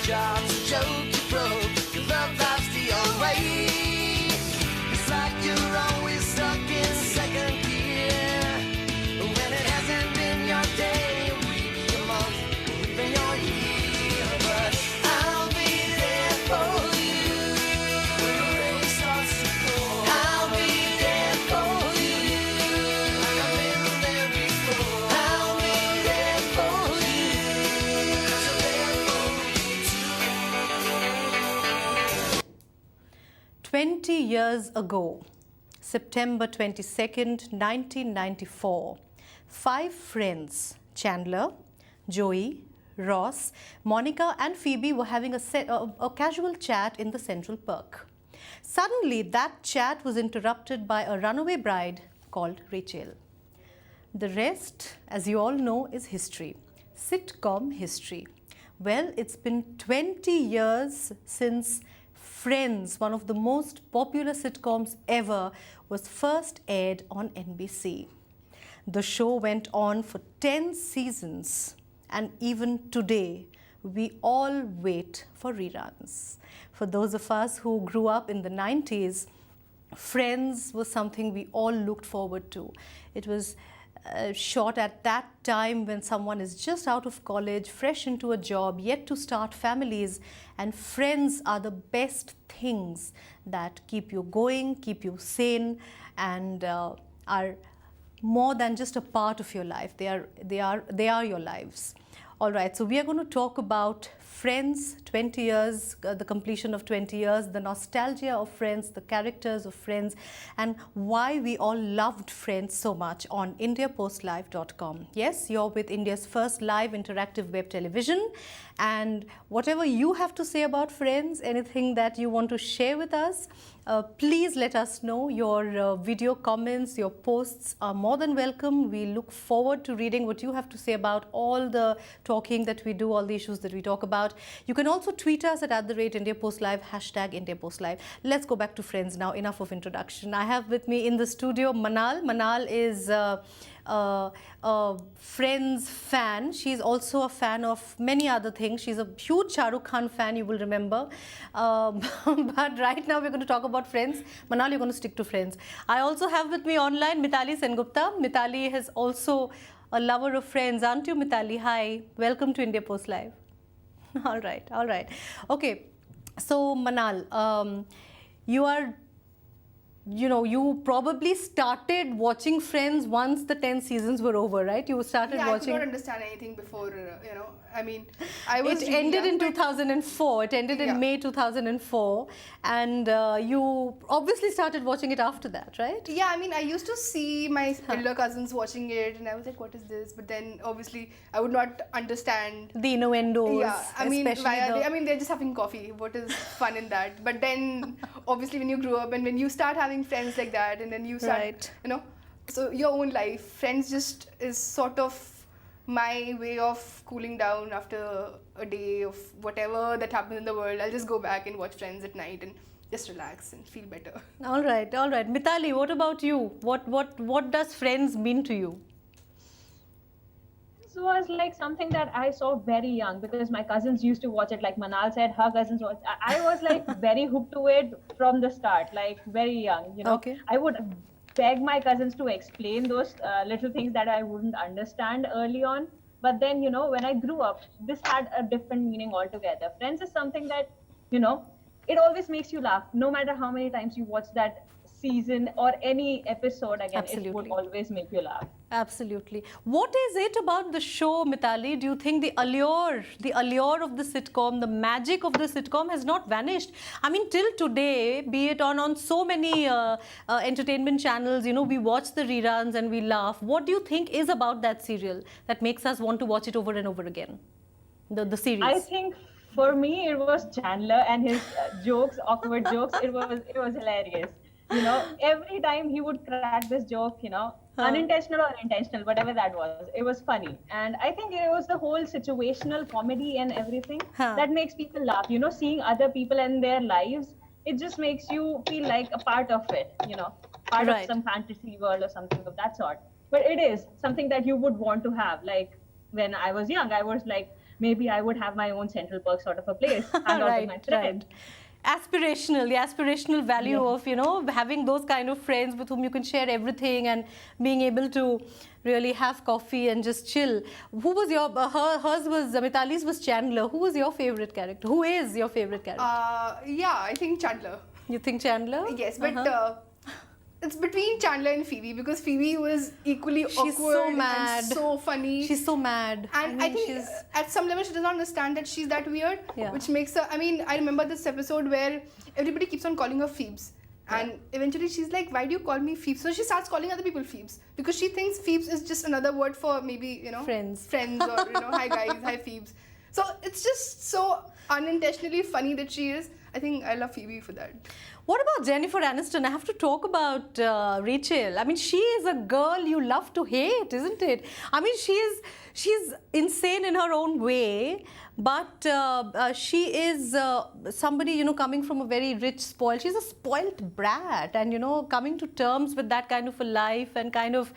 job's a joke you broke. Your love life's the old way. It's like you're always stuck in second gear. When it hasn't been your day, your week, your month, or even your year. But I'll be there for you when the rain starts to pour. I'll be there for you like I've been there before. I'll be there for you 'cause I'm there for you too. 20 years ago, September 22nd, 1994, 5 friends, Chandler, Joey, Ross, Monica and Phoebe were having a casual chat in the Central Perk. Suddenly, that chat was interrupted by a runaway bride called Rachel. The rest, as you all know, is history. Sitcom history. Well, it's been 20 years since Friends, one of the most popular sitcoms ever, was first aired on NBC. The show went on for 10 seasons, and even today, we all wait for reruns. For those of us who grew up in the 90s, Friends was something we all looked forward to. It was shot at that time when someone is just out of college, fresh into a job, yet to start families, and Friends are the best things that keep you going, keep you sane, and are more than just a part of your life. They are your lives. All right, so we are going to talk about Friends, 20 years, the completion of 20 years, the nostalgia of Friends, the characters of Friends, and why we all loved Friends so much on IndiaPostLive.com. Yes, you're with India's first live interactive web television, and whatever you have to say about Friends, anything that you want to share with us, please let us know. Your video comments, your posts are more than welcome. We look forward to reading what you have to say about all the talking that we do, all the issues that we talk about. You can also tweet us at @IndiaPostLive, #IndiaPostLive. Let's go back to Friends now. Enough of introduction. I have with me in the studio Manal. Manal is a Friends fan. She's also a fan of many other things. She's a huge Shah Rukh Khan fan, you will remember. But right now we're going to talk about Friends. Manal, you're going to stick to Friends. I also have with me online Mitali Sengupta. Mitali is also a lover of Friends, aren't you, Mitali? Hi, welcome to India Post Live. All right, all right. Okay, so Manal, you probably started watching Friends once the 10 seasons were over, right? You started watching. I could not understand anything before, I mean, I was It ended in 2004. It ended in May 2004. And you obviously started watching it after that, right? Yeah, I mean, I used to see my elder cousins watching it, and I was like, what is this? But then, obviously, I would not understand the innuendos. Yeah, I mean, they're just having coffee. What is fun in that? But then, obviously, when you grow up and when you start having friends like that, and then you start, so your own life, Friends just is sort of my way of cooling down after a day of whatever that happens in the world. I'll just go back and watch Friends at night and just relax and feel better. All right, all right. Mitali, what about you? What does Friends mean to you? This was like something that I saw very young because my cousins used to watch it. Like Manal said, her cousins watched. I was like very hooked to it from the start, like very young. Okay. I would beg my cousins to explain those little things that I wouldn't understand early on. But then, when I grew up, this had a different meaning altogether. Friends is something that, it always makes you laugh. No matter how many times you watch that season or any episode again, Absolutely. It would always make you laugh. Absolutely. What is it about the show, Mitali? Do you think the allure of the sitcom, the magic of the sitcom has not vanished? I mean, till today, be it on so many entertainment channels, we watch the reruns and we laugh. What do you think is about that serial that makes us want to watch it over and over again? The series. I think for me, it was Chandler and his jokes, awkward jokes. It was hilarious. Every time he would crack this joke, unintentional or intentional, whatever that was, it was funny. And I think it was the whole situational comedy and everything that makes people laugh. Seeing other people and their lives, it just makes you feel like a part of it, part of some fantasy world or something of that sort. But it is something that you would want to have. Like when I was young, I was like, maybe I would have my own Central Perk sort of a place, hang out with my friends. Aspirational, the aspirational value of, you know, having those kind of friends with whom you can share everything and being able to really have coffee and just chill. Who was your, hers was, Mitali's was Chandler. Who was your favorite character? Who is your favorite character? Yeah, I think Chandler. You think Chandler? Yes, but it's between Chandler and Phoebe because Phoebe was equally awkward so mad. and so funny. She's so mad. And I think at some level she does not understand that she's that weird, which makes her, I mean, I remember this episode where everybody keeps on calling her Phoebes. And eventually she's like, why do you call me Phoebes? So she starts calling other people Phoebes because she thinks Phoebes is just another word for maybe, you know, friends or, you know, hi guys, hi Phoebes. So it's just so unintentionally funny that she is. I think I love Phoebe for that. What about Jennifer Aniston? I have to talk about Rachel. I mean, she is a girl you love to hate, isn't it? I mean, she's insane in her own way, but she is somebody, you know, coming from a very rich, spoiled. She's a spoiled brat, and, you know, coming to terms with that kind of a life and kind of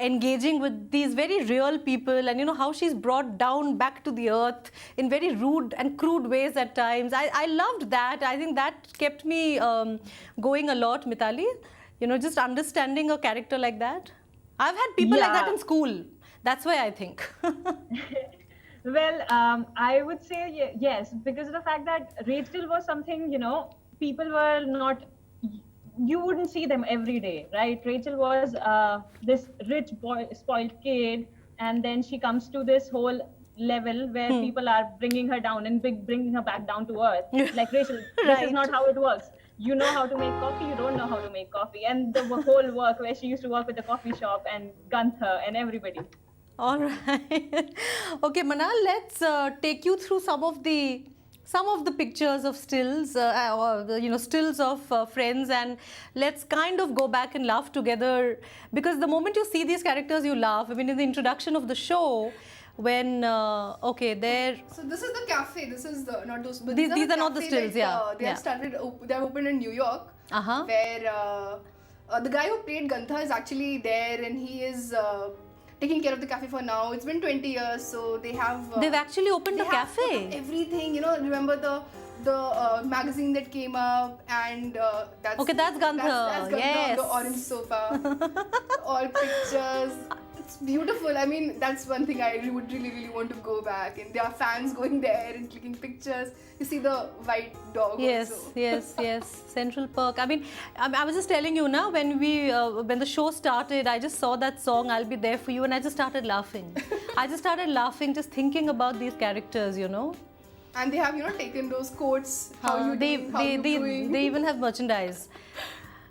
engaging with these very real people, and, you know, how she's brought down back to the earth in very rude and crude ways at times. I loved that. I think that kept me going a lot, Mitali. You know, just understanding a character like that. I've had people like that in school. That's why I think. Well, I would say yes, because of the fact that Rachel was something, you know, people were not, you wouldn't see them every day, right? Rachel was this rich boy, spoiled kid, and then she comes to this whole level where people are bringing her down and bringing her back down to earth. Like, Rachel, this is not how it works. You know how to make coffee, you don't know how to make coffee. And the whole work where she used to work with the coffee shop and Gunther and everybody. All right. Okay, Manal, let's take you through some of the pictures of stills, or you know, stills of friends, and let's kind of go back and laugh together, because the moment you see these characters, you laugh. I mean, in the introduction of the show, when okay, there. So this is the cafe. This is the not those. But these are not the stills. They have started. They have opened in New York, where the guy who played Gunther is actually there, and he is taking care of the cafe for now. It's been 20 years, so they have. They've actually opened a cafe. Everything, you know. Remember the magazine that came up, and that's Gunther. That's Gunther, yes. the orange sofa, all pictures. It's beautiful. I mean, that's one thing I would really want to go back. And there are fans going there and clicking pictures. You see the white dog. Yes, also. yes. Central Perk. I mean, I was just telling you now, when the show started, I just saw that song, I'll Be There For You, and I just started laughing. Just thinking about these characters, you know. And they have, you know, taken those quotes. How you doing? They even have merchandise.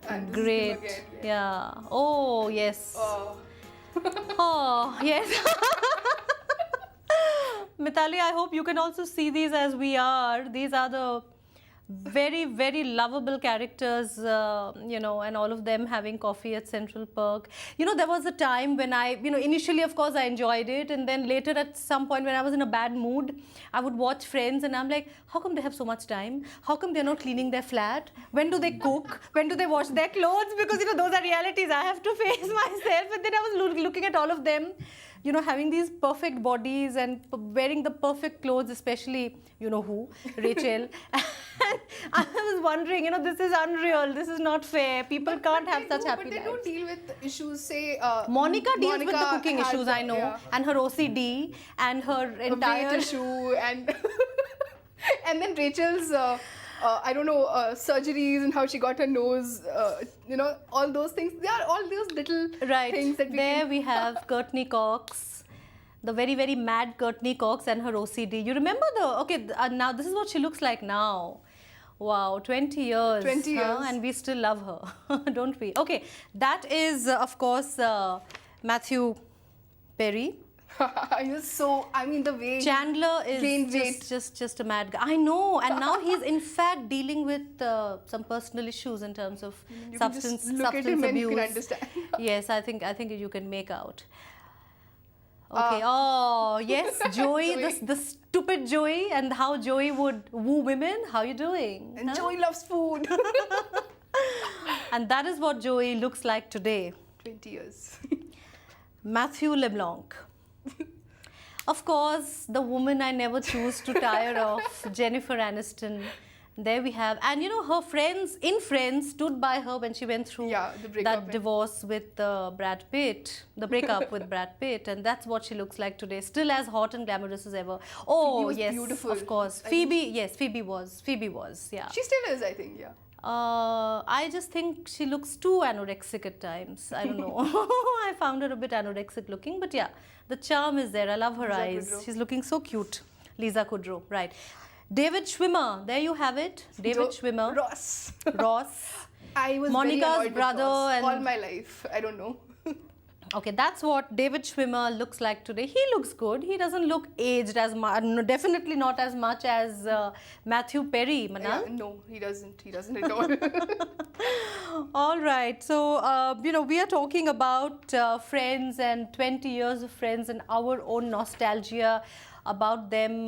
And great. Again, yeah. Oh, yes. Oh, yes. Mitali, I hope you can also see these as we are. These are the very, very lovable characters, you know, and all of them having coffee at Central Perk. You know, there was a time when initially, of course, I enjoyed it. And then later at some point when I was in a bad mood, I would watch Friends and I'm like, how come they have so much time? How come they're not cleaning their flat? When do they cook? When do they wash their clothes? Because, you know, those are realities I have to face myself. And then I was looking at all of them, you know, having these perfect bodies and wearing the perfect clothes, especially, you know who, Rachel. And I was wondering, you know, this is unreal. This is not fair. People can't have such happy lives. But they don't deal with issues, say... Monica deals with the cooking issues, I know. Yeah. And her OCD and her entire... weight issue and... and then Rachel's... I don't know, surgeries and how she got her nose, you know, all those things. They are all those little things that we have Courtney Cox, the very, very mad Courtney Cox and her OCD. You remember now this is what she looks like now. Wow, 20 years. 20 years. And we still love her, don't we? Okay, that is, of course, Matthew Perry. You're so, I mean, the way Chandler is just a mad guy. I know, and now he's in fact dealing with some personal issues in terms of substance abuse. You can understand. Yes, I think you can make out. Okay. Oh yes, Joey, the stupid Joey, and how Joey would woo women. How you doing? And Joey loves food. And that is what Joey looks like today. 20 years. Matthew LeBlanc. Of course, the woman I never choose to tire of, Jennifer Aniston. There we have, and you know, her friends in Friends stood by her when she went through that divorce with Brad Pitt, the breakup with Brad Pitt, and that's what she looks like today, still as hot and glamorous as ever. Oh, Phoebe was yes, beautiful. of course. Phoebe, yes, Phoebe was, yeah. She still is, I think, yeah. I just think she looks too anorexic at times. I don't know. I found her a bit anorexic looking, but yeah, the charm is there. I love her eyes. She's looking so cute. Lisa Kudrow, right. David Schwimmer, there you have it. David Schwimmer. Ross. I was Monica's brother. All my life. I don't know. Okay, that's what David Schwimmer looks like today. He looks good. He doesn't look aged as much, definitely not as much as Matthew Perry, Manal. No, he doesn't. He doesn't at all. All right. So, you know, we are talking about Friends and 20 years of Friends and our own nostalgia about them.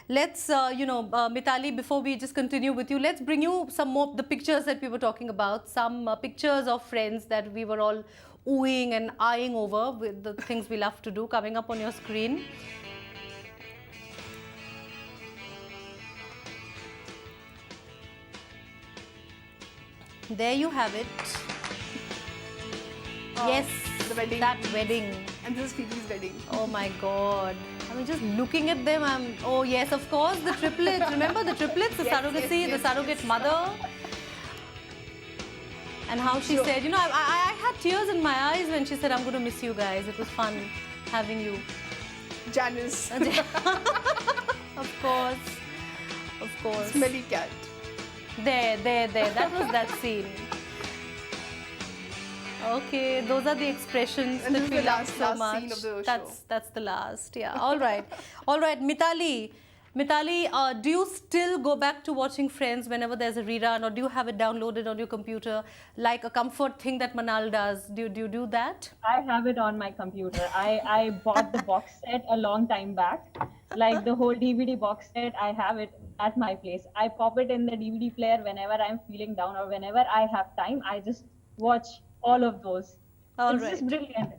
Let's, you know, Mitali, before we just continue with you, let's bring you some more the pictures that we were talking about, some pictures of Friends that we were all oohing and eyeing over with the things we love to do coming up on your screen. There you have it. Yes, the wedding. That wedding. And this is Phoebe's wedding. Oh my God. I mean, just looking at them, oh yes, of course, the triplets. Remember the triplets, the surrogacy, the surrogate mother. And how she said, you know, I had tears in my eyes when she said, I'm going to miss you guys. It was fun having you. Janice. Of course. Of course. Smelly cat. There. That was that scene. Okay, those are the expressions that we love so much. Scene of the that's the last, yeah. All right. Mitali, do you still go back to watching Friends whenever there's a rerun, or do you have it downloaded on your computer like a comfort thing that Manal does? Do you do that? I have it on my computer. I bought the box set a long time back. Like the whole DVD box set, I have it at my place. I pop it in the DVD player whenever I'm feeling down or whenever I have time. I just watch all of those. It's just brilliant.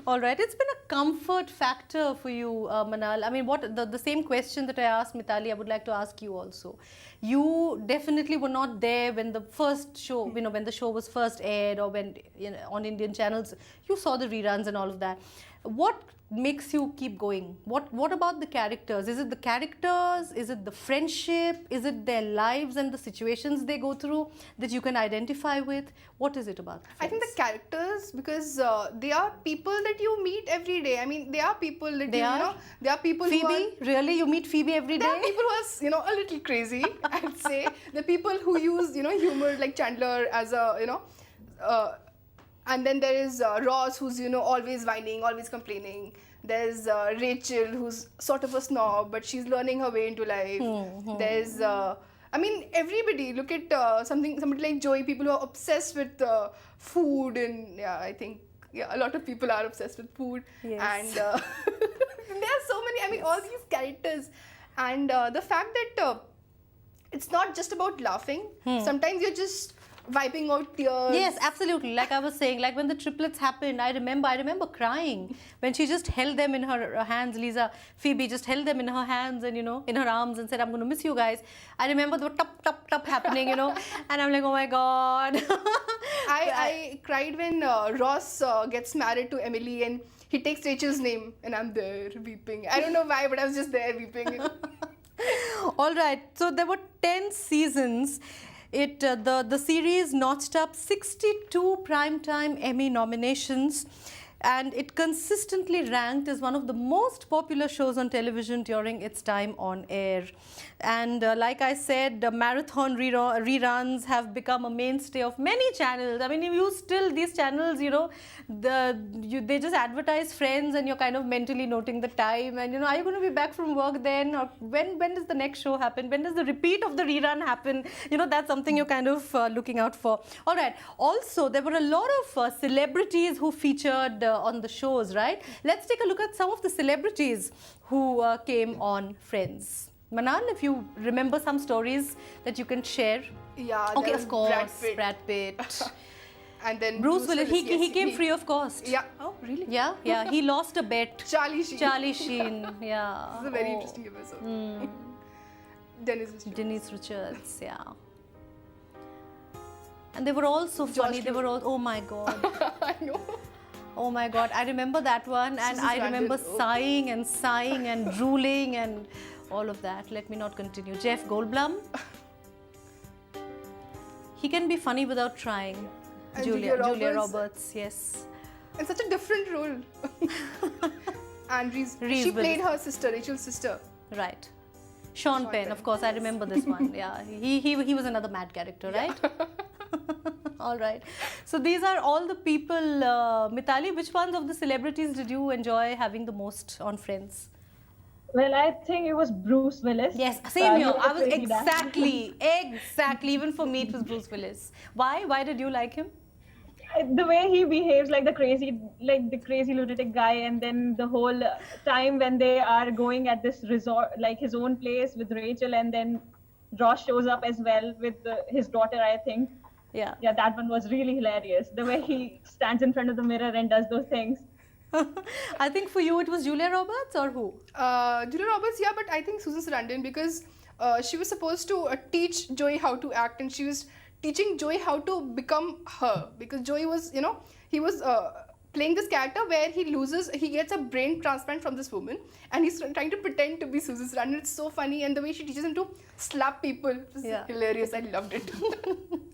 All right, it's been a comfort factor for you, Manal. I mean, what the same question that I asked Mitali, I would like to ask you also. You definitely were not there when the first show, you know, when the show was first aired, or when, you know, on Indian channels, you saw the reruns and all of that. What makes you keep going? What about the characters? Is it the characters? Is it the friendship? Is it their lives and the situations they go through that you can identify with? What is it about Friends? I think the characters, because they are people that you meet every day. I mean, they are people that you know. They are people Phoebe, who are... really? You meet Phoebe every day? There are people who are, you know, a little crazy, I'd say. The people who use, you know, humor, like Chandler as a, you know... and then there is Ross, who's, you know, always whining, always complaining. There's Rachel, who's sort of a snob, but she's learning her way into life. There's, I mean, everybody. Look at somebody like Joey, people who are obsessed with food, and yeah, I think a lot of people are obsessed with food. Yes. And there are so many, I mean, all these characters. And the fact that it's not just about laughing. Sometimes you're just wiping out tears. Yes, absolutely. Like I was saying, like when the triplets happened, I remember crying when she just held them in her hands. Phoebe just held them in her hands and, you know, in her arms and said, I'm going to miss you guys. I remember the tup happening, you know, and I'm like, oh my God. I cried when Ross gets married to Emily and he takes Rachel's name, and I'm there weeping. I don't know why, but I was just there weeping. All right. So there were 10 seasons. The series notched up 62 primetime Emmy nominations, and it consistently ranked as one of the most popular shows on television during its time on air. And like I said, the marathon reruns have become a mainstay of many channels. I mean, these channels, you know, they just advertise Friends, and you're kind of mentally noting the time, and, you know, are you going to be back from work then, or when does the next show happen, when does the repeat of the rerun happen? You know, that's something you're kind of looking out for. All right. Also, there were a lot of celebrities who featured on the shows, right? Let's take a look at some of the celebrities who came on Friends. Manal, if you remember some stories that you can share. Yeah. Okay, of course, Brad Pitt. And then Bruce Willis, he yes, came free of cost. Yeah. Oh, really? Yeah. He lost a bet. Charlie Sheen. Charlie Sheen, yeah. This is a very interesting episode. Denise Richards, yeah. And they were all so funny. They were all, oh my God. I know. Oh my God. I remember that one, and Susan I remember Sarandon. sighing and drooling and all of that. Let me not continue. Jeff Goldblum. He can be funny without trying. And Julia Roberts, yes. In such a different role. And Reese she played Witherspoon. her sister, Rachel's sister. Right. Sean Penn, of course, I remember this one. Yeah, he was another mad character, right? All right. So these are all the people. Mithali, which ones of the celebrities did you enjoy having the most on Friends? Well, I think it was Bruce Willis. Yes, same He here. was I was crazy dancer. exactly. Even for me, it was Bruce Willis. Why? Why did you like him? The way he behaves like the crazy lunatic guy, and then the whole time when they are going at this resort, like his own place with Rachel, and then Ross shows up as well with his daughter, I think. Yeah, that one was really hilarious. The way he stands in front of the mirror and does those things. I think for you it was Julia Roberts or who? Julia Roberts, yeah, but I think Susan Sarandon, because she was supposed to teach Joey how to act, and she was teaching Joey how to become her, because Joey was, he was playing this character where he gets a brain transplant from this woman, and he's trying to pretend to be Susan Sarandon. It's so funny, and the way she teaches him to slap people is hilarious. I loved it.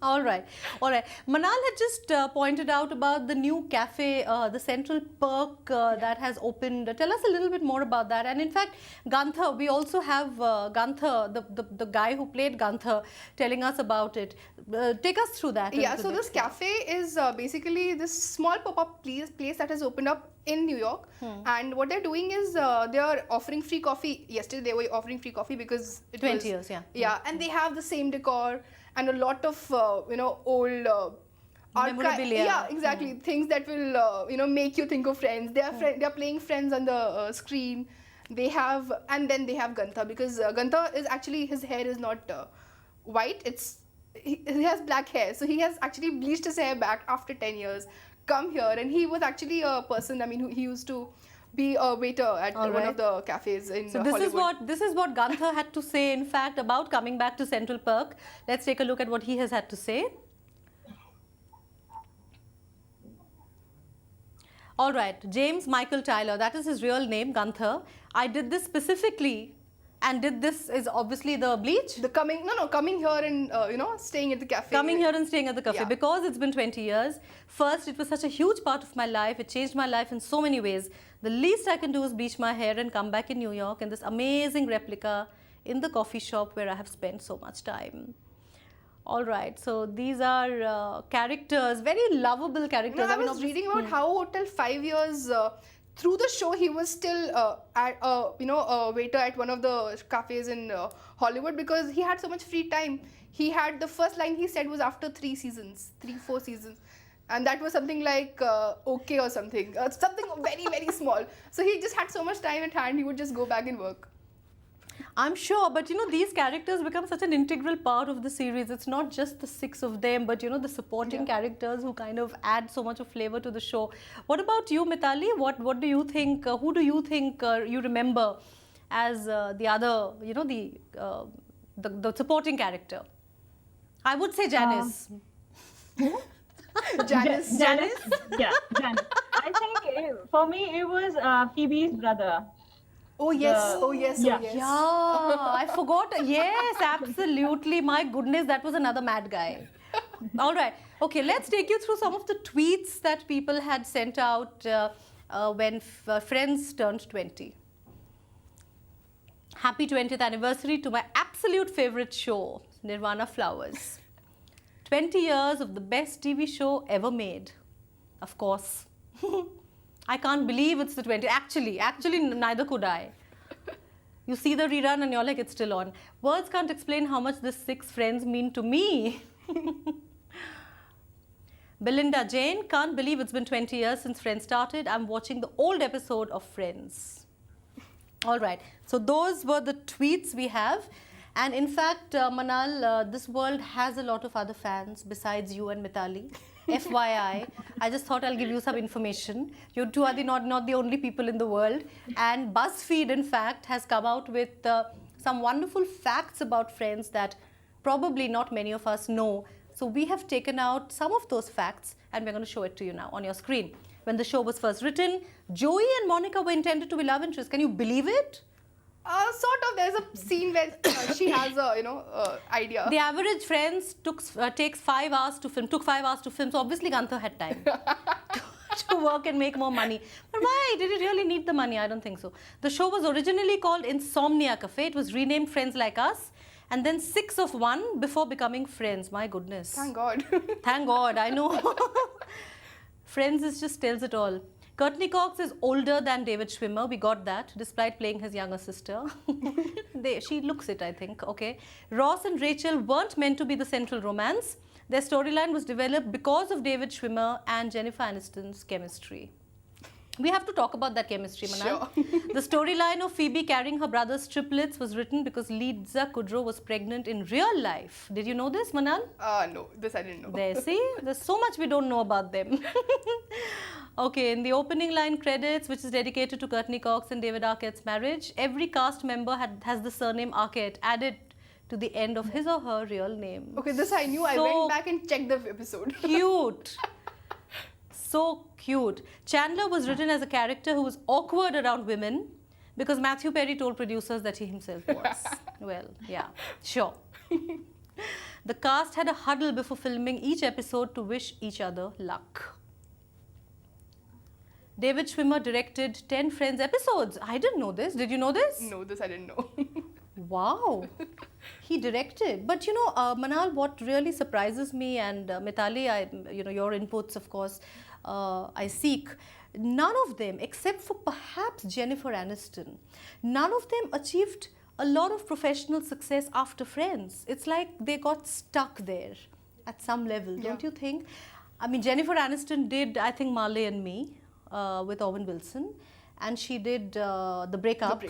All right. Manal had just pointed out about the new cafe, the Central Perk that has opened. Tell us a little bit more about that. And in fact, Gunther, we also have Gunther, the guy who played Gunther, telling us about it. Take us through that. Yeah, so this cafe is basically this small pop-up place that has opened up in New York, and what they're doing is they are offering free coffee. Yesterday they were offering free coffee because it 20 years, yeah. Yeah, and they have the same decor and a lot of old memorabilia. Yeah, exactly. Things that will make you think of Friends. They are playing Friends on the screen. They have, and then they have Gunther, because Gunther is actually, his hair is not white. He has black hair, so he has actually bleached his hair back after 10 years. Come here, and he was actually a person. I mean, he used to be a waiter at one of the cafes in Hollywood. This is what Gunther had to say, in fact, about coming back to Central Perk. Let's take a look at what he has had to say. All right, James Michael Tyler, that is his real name, Gunther. I did this specifically, and this is obviously the bleach. Coming here and staying at the cafe. Coming here and staying at the cafe, Yeah. because it's been 20 years. First, it was such a huge part of my life. It changed my life in so many ways. The least I can do is bleach my hair and come back in New York in this amazing replica in the coffee shop where I have spent so much time. All right, so these are characters, very lovable characters. I was reading about how till 5 years through the show he was still a waiter at one of the cafes in Hollywood, because he had so much free time. He had, the first line he said was after 4 seasons, and that was something like okay or something very, very small. So he just had so much time at hand, he would just go back and work. I'm sure, but these characters become such an integral part of the series. It's not just the 6 of them, but the supporting characters who kind of add so much of flavor to the show. What about you, Mithali? What do you think? Who do you think you remember as the other, the supporting character? I would say Janice. Janice. Yeah, Janice. I think for me it was Phoebe's brother. Oh yes. Yeah, I forgot. Yes, absolutely. My goodness, that was another mad guy. All right. Okay, let's take you through some of the tweets that people had sent out when Friends turned 20. Happy 20th anniversary to my absolute favorite show, Nirvana Flowers. 20 years of the best TV show ever made. Of course. I can't believe it's the 20th. Actually, neither could I. You see the rerun and you're like, it's still on. Words can't explain how much this 6 Friends mean to me. Belinda Jane, can't believe it's been 20 years since Friends started. I'm watching the old episode of Friends. All right. So those were the tweets we have. And in fact, Manal, this world has a lot of other fans besides you and Mithali. FYI, I just thought I'll give you some information. You two are not the only people in the world. And BuzzFeed, in fact, has come out with some wonderful facts about Friends that probably not many of us know. So we have taken out some of those facts and we're going to show it to you now on your screen. When the show was first written, Joey and Monica were intended to be love interests. Can you believe it? Sort of. There's a scene where she has a, idea. The average Friends takes 5 hours to film. Took 5 hours to film. So obviously Gantha had time to work and make more money. But why? Did it really need the money? I don't think so. The show was originally called Insomnia Cafe. It was renamed Friends Like Us. And then 6 of 1 before becoming Friends. My goodness. Thank God. Thank God. I know. Friends just tells it all. Courtney Cox is older than David Schwimmer. We got that, despite playing his younger sister. She looks it, I think. Okay. Ross and Rachel weren't meant to be the central romance. Their storyline was developed because of David Schwimmer and Jennifer Aniston's chemistry. We have to talk about that chemistry, Manal. Sure. The storyline of Phoebe carrying her brother's triplets was written because Lisa Kudrow was pregnant in real life. Did you know this, Manal? No, this I didn't know. There, see? There's so much we don't know about them. Okay, in the opening line credits, which is dedicated to Courtney Cox and David Arquette's marriage, every cast member has the surname Arquette added to the end of his or her real name. Okay, this I knew. I went back and checked the episode. Cute. So cute. Chandler was written as a character who was awkward around women because Matthew Perry told producers that he himself was. Well, yeah, sure. The cast had a huddle before filming each episode to wish each other luck. David Schwimmer directed 10 Friends episodes. I didn't know this. Did you know this? No, this I didn't know. Wow. He directed. But you know, Manal, what really surprises me, and Mithali, your inputs, of course, I seek. None of them, except for perhaps Jennifer Aniston, none of them achieved a lot of professional success after Friends. It's like they got stuck there at some level, don't you think? I mean, Jennifer Aniston did, I think, Marley and Me with Owen Wilson, and she did The Breakup.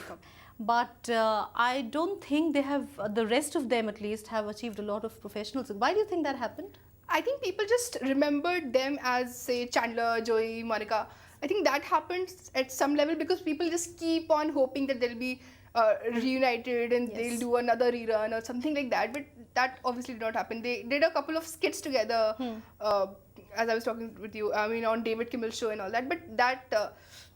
But I don't think they have, the rest of them at least, have achieved a lot of professional success. Why do you think that happened? I think people just remembered them as, say, Chandler, Joey, Monica. I think that happened at some level because people just keep on hoping that they'll be reunited and they'll do another rerun or something like that. But that obviously did not happen. They did a couple of skits together, as I was talking with you, I mean, on David Kimmel's show and all that. But that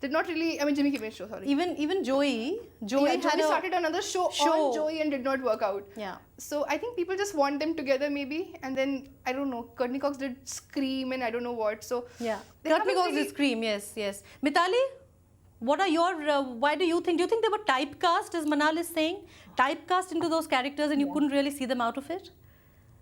did not really, I mean, Jimmy Kimmel's show, sorry. Even Joey Joey started another show on Joey and did not work out. Yeah. So I think people just want them together maybe, and then I don't know, Courtney Cox did Scream and I don't know what. So yeah, Courtney Cox did Scream. Yes. Mithali, what are your? Why do you think they were typecast, as Manal is saying, typecast into those characters, and you couldn't really see them out of it?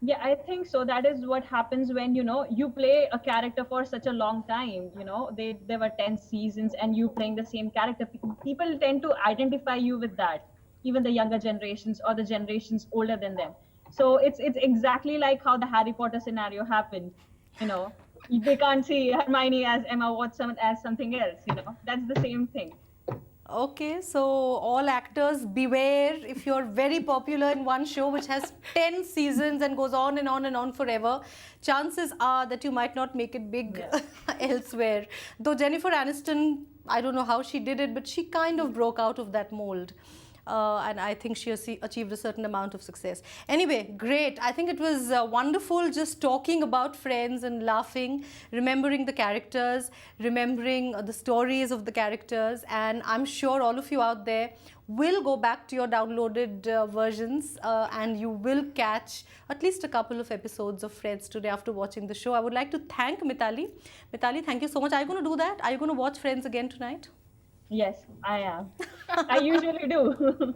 Yeah, I think so. That is what happens when, you play a character for such a long time. There were 10 seasons and you playing the same character. People tend to identify you with that, even the younger generations or the generations older than them. So it's exactly like how the Harry Potter scenario happened. They can't see Hermione as Emma Watson as something else. That's the same thing. Okay, so all actors beware. If you're very popular in one show which has 10 seasons and goes on and on and on forever, chances are that you might not make it big elsewhere. Though Jennifer Aniston, I don't know how she did it, but she kind of broke out of that mold. And I think she achieved a certain amount of success. Anyway, great. I think it was wonderful just talking about Friends and laughing, remembering the characters, remembering the stories of the characters. And I'm sure all of you out there will go back to your downloaded versions and you will catch at least a couple of episodes of Friends today after watching the show. I would like to thank Mithali. Mithali, thank you so much. Are you going to do that? Are you going to watch Friends again tonight? Yes, I am. I usually do.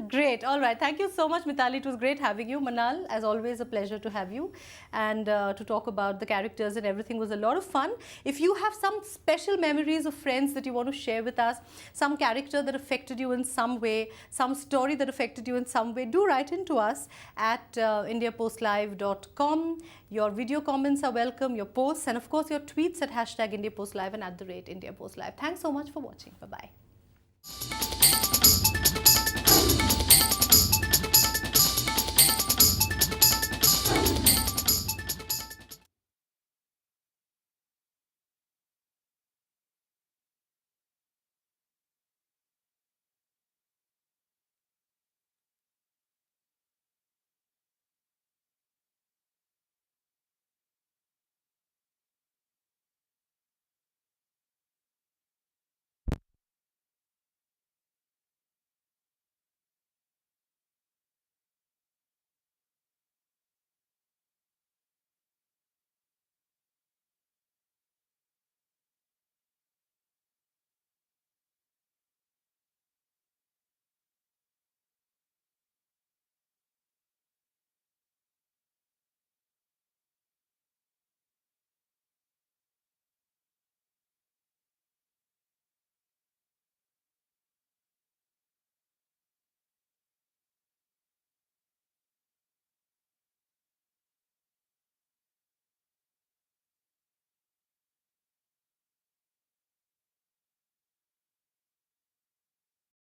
Great. All right. Thank you so much, Mithali. It was great having you. Manal, as always, a pleasure to have you. And to talk about the characters and everything was a lot of fun. If you have some special memories of Friends that you want to share with us, some character that affected you in some way, some story that affected you in some way, do write into us at IndiaPostLive.com. Your video comments are welcome, your posts, and of course your tweets at #IndiaPostLive and @IndiaPostLive. Thanks so much for watching. Bye-bye.